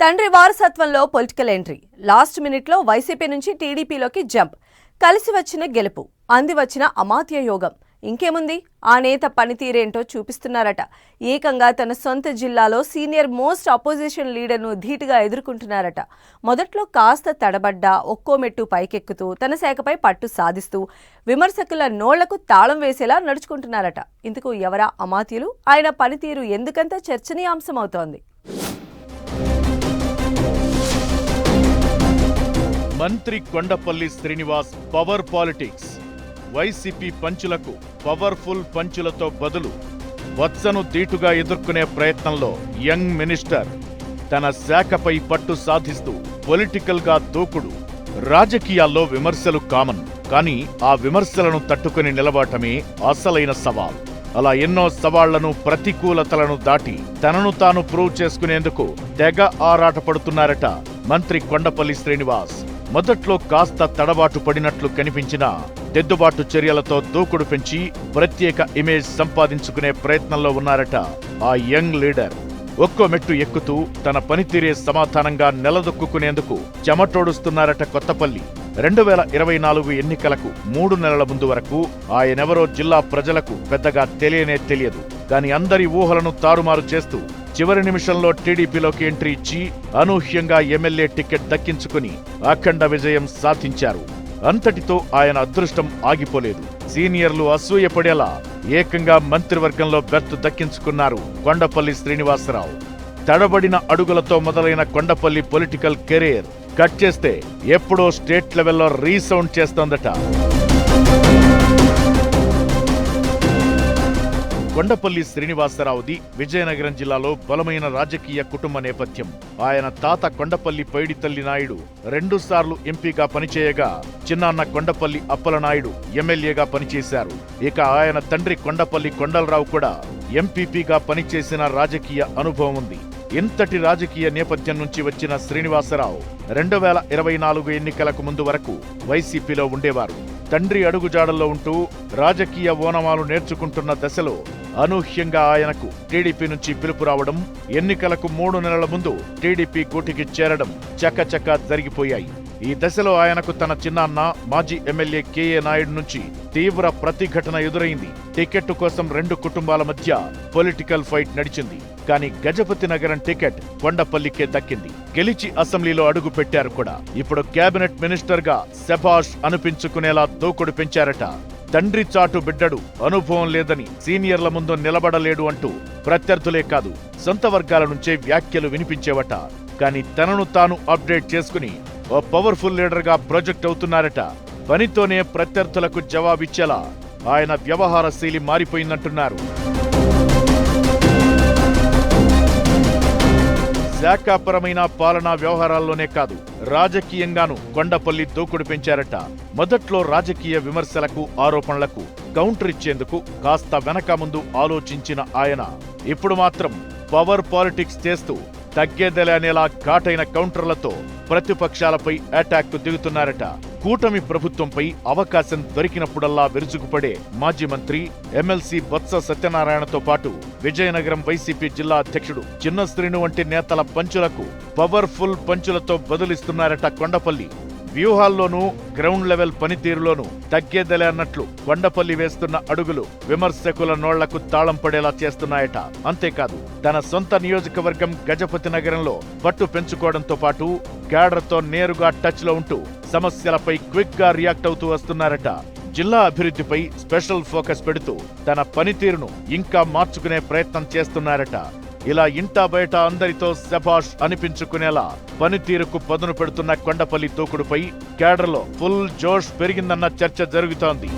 తండ్రి వారసత్వంలో political entry, last మినిట్లో YCP నుంచి టీడీపీలోకి జంప్, కలిసి వచ్చిన గెలుపు, అంది వచ్చిన అమాత్య యోగం. ఇంకేముంది, ఆ నేత పనితీరేంటో చూపిస్తున్నారట. ఏకంగా తన సొంత జిల్లాలో సీనియర్ మోస్ట్ అపోజిషన్ లీడర్ను ధీటుగా ఎదుర్కొంటున్నారట. మొదట్లో కాస్త తడబడ్డా ఒక్కో మెట్టు పైకెక్కుతూ తన శాఖపై పట్టు సాధిస్తూ విమర్శకుల నోళ్లకు తాళం వేసేలా నడుచుకుంటున్నారట. ఇందుకు ఎవరా అమాత్యులు? ఆయన పనితీరు ఎందుకంత చర్చనీయాంశమవుతోంది? మంత్రి కొండపల్లి శ్రీనివాస్ పవర్ పాలిటిక్స్. వైసీపీ పంచులకు పవర్ఫుల్ పంచులతో బదులు వత్సను ధీటుగా ఎదుర్కొనే ప్రయత్నంలో యంగ్ మినిస్టర్ తన శాఖపై పట్టు సాధిస్తూ పొలిటికల్ గా దూకుడు. రాజకీయాల్లో విమర్శలు కామన్, కానీ ఆ విమర్శలను తట్టుకుని నిలబడటమే అసలైన సవాల్. అలా ఎన్నో సవాళ్లను, ప్రతికూలతలను దాటి తనను తాను ప్రూవ్ చేసుకునేందుకు తెగ ఆరాటపడుతున్నారట మంత్రి కొండపల్లి శ్రీనివాస్. మొదట్లో కాస్త తడబాటు పడినట్లు కనిపించినా దిద్దుబాటు చర్యలతో దూకుడు పెంచి ప్రత్యేక ఇమేజ్ సంపాదించుకునే ప్రయత్నంలో ఉన్నారట ఆ యంగ్ లీడర్. ఒక్కో మెట్టు ఎక్కుతూ తన పనితీరే సమాధానంగా నిలదొక్కునేందుకు చెమటోడుస్తున్నారట కొత్తపల్లి. 2024 ఎన్నికలకు 3 నెలల ముందు వరకు ఆయనెవరో జిల్లా ప్రజలకు పెద్దగా తెలియదు. కానీ అందరి ఊహలను తారుమారు చేస్తూ చివరి నిమిషంలో టీడీపీలోకి ఎంట్రీ ఇచ్చి అనూహ్యంగా ఎమ్మెల్యే టికెట్ దక్కించుకుని అఖండ విజయం సాధించారు. అంతటితో ఆయన అదృష్టం ఆగిపోలేదు. సీనియర్లు అసూయపడేలా ఏకంగా మంత్రివర్గంలో బెర్త్ దక్కించుకున్నారు కొండపల్లి శ్రీనివాసరావు. తడబడిన అడుగులతో మొదలైన కొండపల్లి పొలిటికల్ కెరీర్ కట్ చేస్తే ఎప్పుడో స్టేట్ లెవెల్లో రీసౌండ్ చేస్తోందట. కొండపల్లి శ్రీనివాసరావుది విజయనగరం జిల్లాలో బలమైన రాజకీయ కుటుంబ నేపథ్యం. ఆయన తాత కొండపల్లి పైడితల్లి నాయుడు 2 సార్లు ఎంపీగా పనిచేయగా, చిన్నాన్న కొండపల్లి అప్పలనాయుడు ఎమ్మెల్యేగా పనిచేశారు. ఇక ఆయన తండ్రి కొండపల్లి కొండలరావు కూడా ఎంపీపీగా పనిచేసిన రాజకీయ అనుభవం ఉంది. ఇంతటి రాజకీయ నేపథ్యం నుంచి వచ్చిన శ్రీనివాసరావు 2024 ఎన్నికలకు ముందు వరకు వైసీపీలో ఉండేవారు. తండ్రి అడుగుజాడల్లో ఉంటూ రాజకీయ ఓనమాలు నేర్చుకుంటున్న దశలో అనూహ్యంగా ఆయనకు టీడీపీ నుంచి పిలుపు రావడం, ఎన్నికలకు 3 నెలల ముందు టీడీపీ గూటికి చేరడం చకచకా జరిగిపోయాయి. ఈ దశలో ఆయనకు తన చిన్నాన్న మాజీ ఎమ్మెల్యే కేఏ నాయుడు నుంచి తీవ్ర ప్రతిఘటన ఎదురైంది. టికెట్ కోసం 2 కుటుంబాల మధ్య పొలిటికల్ ఫైట్ నడిచింది. కానీ గజపతి నగరం టికెట్ కొండపల్లికే దక్కింది. గెలిచి అసెంబ్లీలో అడుగు పెట్టారు కూడా. ఇప్పుడు కేబినెట్ మినిస్టర్ గా శభాష్ అనిపించుకునేలా దూకుడు పెంచారట. తండ్రి చాటు బిడ్డడు, అనుభవం లేదని సీనియర్ల ముందు నిలబడలేడు అంటూ ప్రత్యర్థులే కాదు సొంత వర్గాల నుంచే వ్యాఖ్యలు వినిపించేవట. కానీ తనను తాను అప్డేట్ చేసుకుని ఓ పవర్ఫుల్ లీడర్ గా ప్రొజెక్ట్ అవుతున్నారట. పనితోనే ప్రత్యర్థులకు జవాబిచ్చేలా ఆయన వ్యవహార శైలి మారిపోయిందంటున్నారు. శాఖాపరమైన పాలనా వ్యవహారాల్లోనే కాదు, రాజకీయంగానూ కొండపల్లి దూకుడు పెంచారట. మొదట్లో రాజకీయ విమర్శలకు, ఆరోపణలకు కౌంటర్ ఇచ్చేందుకు కాస్త వెనక ముందు ఆలోచించిన ఆయన ఇప్పుడు మాత్రం పవర్ పాలిటిక్స్ చేస్తూ తగ్గేదెలనేలా ఘాటైన కౌంటర్లతో ప్రతిపక్షాలపై అటాక్ దిగుతున్నారట. కూటమి ప్రభుత్వంపై అవకాశం దొరికినప్పుడల్లా విరుచుకుపడే మాజీ మంత్రి ఎమ్మెల్సీ బొత్స సత్యనారాయణతో పాటు విజయనగరం వైసీపీ జిల్లా అధ్యక్షుడు చిన్న శ్రీను వంటి నేతల పంచులకు పవర్ఫుల్ పంచులతో బదులిస్తున్నారట కొండపల్లి. వ్యూహాల్లోనూ, గ్రౌండ్ లెవెల్ పనితీరులోనూ తగ్గేదలే అన్నట్లు కొండపల్లి వేస్తున్న అడుగులు విమర్శకుల నోళ్లకు తాళం పడేలా చేస్తున్నాయట. అంతేకాదు, తన సొంత నియోజకవర్గం గజపతి నగరంలో పట్టు పెంచుకోవడంతో పాటు క్యాడర్తో నేరుగా టచ్ లో ఉంటూ సమస్యలపై క్విక్ గా రియాక్ట్ అవుతూ వస్తున్నారట. జిల్లా అభివృద్ధిపై స్పెషల్ ఫోకస్ పెడుతూ తన పనితీరును ఇంకా మార్చుకునే ప్రయత్నం చేస్తున్నారట. ఇలా ఇంటా బయట అందరితో శభాష్ అనిపించుకునేలా పనితీరుకు పదును పెడుతున్న కొండపల్లి దూకుడుపై క్యాడర్లో ఫుల్ జోష్ పెరిగిందన్న చర్చ జరుగుతోంది.